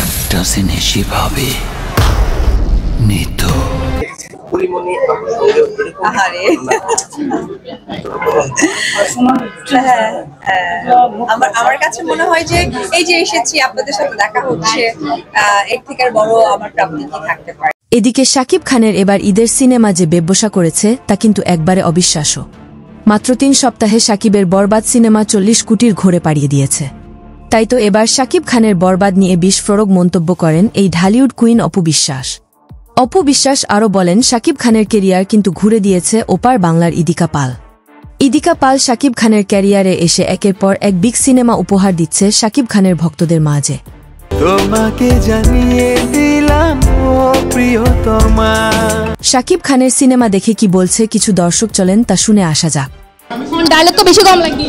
একটা জিনিসই ভাবি নিত। আমার কাছে মনে হয় যে এই যে এসেছি আপনাদের সাথে দেখা হচ্ছে, এর থেকে বড় আমার প্রাপ্তি কি থাকতে পারে। এদিকে শাকিব খানের এবার ঈদের সিনেমা যে ব্যবসা করেছে তা কিন্তু একবারে অবিশ্বাস্য। মাত্র ৩ সপ্তাহে শাকিবের বরবাদ সিনেমা ৪০ কোটির ঘোরে পাড়িয়ে দিয়েছে। তাই তো এবার শাকিব খানের বরবাদ নিয়ে বিস্ফোরক মন্তব্য করেন এই ঢালিউড কুইন অপু বিশ্বাস। অপু বিশ্বাস আরও বলেন, শাকিব খানের ক্যারিয়ার কিন্তু ঘুরে দিয়েছে ওপার বাংলার ইদিকা পাল। ইদিকা পাল শাকিব খানের ক্যারিয়ারে এসে একের পর এক বিগ সিনেমা উপহার দিচ্ছে শাকিব খানের ভক্তদের মাঝে। তোমাকে জানিয়ে দিলাম ও প্রিয়তমা। শাকিব খানের সিনেমা দেখে কি বলছে কিছু দর্শক, চলেন তা শুনে আসা যাক। ডায়লগ তো বেশি কম লাগে।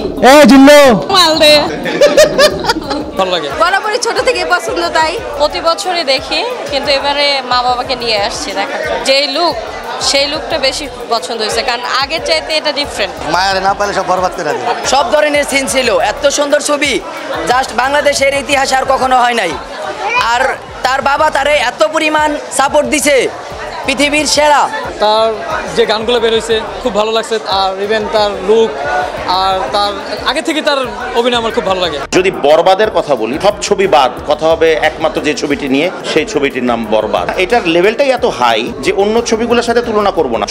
বরাবরই ছোট থেকে পছন্দ, তাই প্রতি বছরই দেখি, কিন্তু এবারে মা বাবাকে নিয়ে আসছি দেখার জন্য। যেই লুক সেই লুকটা বেশি পছন্দ হয়েছে, কারণ আগের চাইতে এটা ডিফারেন্ট। মায়ের না পালে সব বরবাদ করে দেয়। সব ধরনের সিন ছিল, এত সুন্দর ছবি জাস্ট বাংলাদেশের ইতিহাসে আর কখনো হয় নাই। আর তার বাবা তারে এত পরিমাণ সাপোর্ট দিছে, পৃথিবীর সেরা। তার যে গানগুলো বেরোইছে খুব ভালো লাগছে, আর ইভেন তার লুক আর তার আগে থেকে তার অভিনয় আমার খুব ভালো লাগে। যদি বরবাদের কথা বলি, সব ছবি বাদ, কথা হবে একমাত্র যে ছবিটি নিয়ে, সেই ছবিটির নাম বরবাদ। এটার লেভেলটাই এত হাই যে অন্য ছবিগুলোর সাথে তুলনা করব না।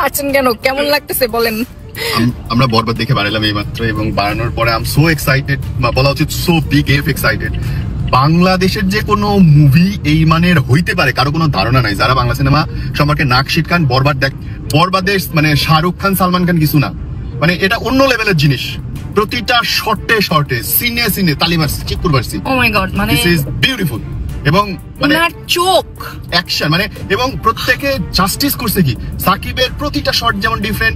আছেন কেন, কেমন লাগতেছে বলেন? আমরা বরবাদ দেখে বাড়ালাম এই মাত্র, এবং বাড়ানোর পরে আই এম সো এক্সাইটেড, বলা উচিত সো বিগ এফ এক্সাইটেড। বাংলাদেশের যে কোনো মুভি এই মানের হইতে পারে কারো কোনো ধারণা নাই। যারা বাংলা সিনেমা সম্পর্কে নাক শিটকান, বরবাদ দেখ, বরবাদের মানে শাহরুখ খান সালমান খান কিছু না, মানে এটা অন্য লেভেলের জিনিস। প্রতিটা শর্টে শর্টে সিনে সিনে তালি মারছি, ঠিক করে পারছি। ও মাই গড, মানে দিস ইজ বিউটিফুল। এবং মানে চোখ অ্যাকশন, মানে এবং প্রত্যেকে জাস্টিস করছে কি, সাকিবের প্রতিটা শট যেমন ডিফারেন্ট।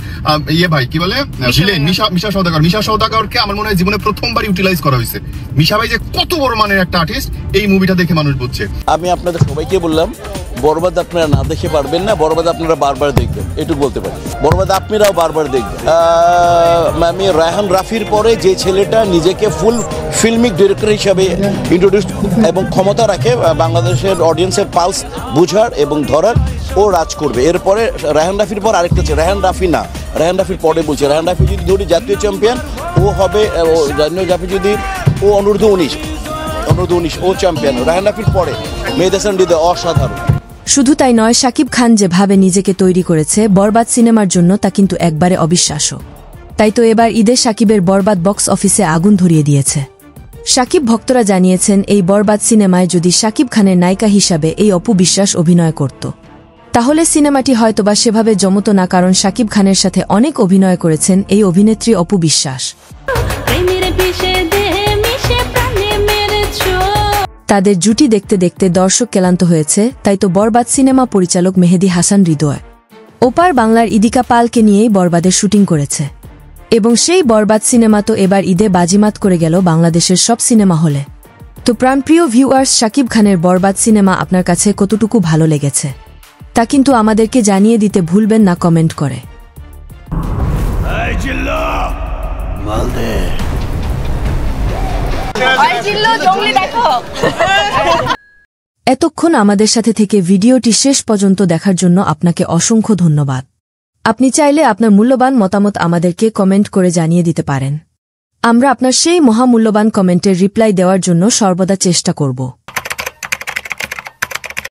ভাই কি বলে ভিলেন মিশা সওদাগরকে আমার মনে হয় জীবনে প্রথমবার ইউটিলাইজ করা হয়েছে। মিশা ভাই যে কত বড় মানের একটা আর্টিস্ট, এই মুভিটা দেখে মানুষ বুঝছে। আমি আপনাদের সবাইকে বললাম, বরবাদ আপনারা না দেখে পারবেন না, বরবাদ আপনারা বারবার দেখবেন, এটুকু বলতে পারি। বরবাদ আপনারাও বারবার দেখবেন। আমি রায়হান রাফির পরে যে ছেলেটা নিজেকে ফুল ফিল্মিক ডিরেক্টর হিসাবে ইন্ট্রোডিউস এবং ক্ষমতা রাখে বাংলাদেশের অডিয়েন্সের পালস বুঝার এবং ধরার, ও রাজ করবে। এরপরে রায়হান রাফির পর আরেকটা ছেলে, রায়হান রাফি না, রায়হান রাফির পরে বলছে, রায়হান রাফি যদি ধরি জাতীয় চ্যাম্পিয়ন, ও হবে জাতীয় রাফি যদি ও অনূর্ধ্ব 19 ও চ্যাম্পিয়ন। রায়হান রাফির পরে মেহেদী হাসান হৃদয় অসাধারণ। শুধু তাই নয়, শাকিব খান যেভাবে নিজেকে তৈরি করেছে বরবাদ সিনেমার জন্য তা কিন্তু একবারে অবিশ্বাস্য। তাই তো এবার ঈদে শাকিবের বরবাদ বক্স অফিসে আগুন ধরিয়ে দিয়েছে। শাকিব ভক্তরা জানিয়েছেন, এই বরবাদ সিনেমায় যদি শাকিব খানের নায়িকা হিসাবে এই অপু বিশ্বাস অভিনয় করত, তাহলে সিনেমাটি হয়তোবা সেভাবে জমত না, কারণ শাকিব খানের সাথে অনেক অভিনয় করেছেন এই অভিনেত্রী অপু বিশ্বাস। তাদের জুটি দেখতে দেখতে দর্শক ক্লান্ত হয়েছে। তাই তো বরবাদ সিনেমা পরিচালক মেহেদী হাসান হৃদয় ওপার বাংলার ইদিকা পালকে নিয়েই বরবাদের শুটিং করেছে, এবং সেই বরবাদ সিনেমা তো এবার ঈদে বাজিমাত করে গেল বাংলাদেশের সব সিনেমা হলে। তো প্রাণপ্রিয় ভিউয়ার্স, শাকিব খানের বরবাদ সিনেমা আপনার কাছে কতটুকু ভালো লেগেছে তা কিন্তু আমাদেরকে জানিয়ে দিতে ভুলবেন না কমেন্ট করে। এতক্ষণ আমাদের সাথে থেকে ভিডিওটি শেষ পর্যন্ত দেখার জন্য আপনাকে অসংখ্য ধন্যবাদ। আপনি চাইলে আপনার মূল্যবান মতামত আমাদেরকে কমেন্ট করে জানিয়ে দিতে পারেন। আমরা আপনার সেই মহামূল্যবান কমেন্টের রিপ্লাই দেওয়ার জন্য সর্বদা চেষ্টা করব।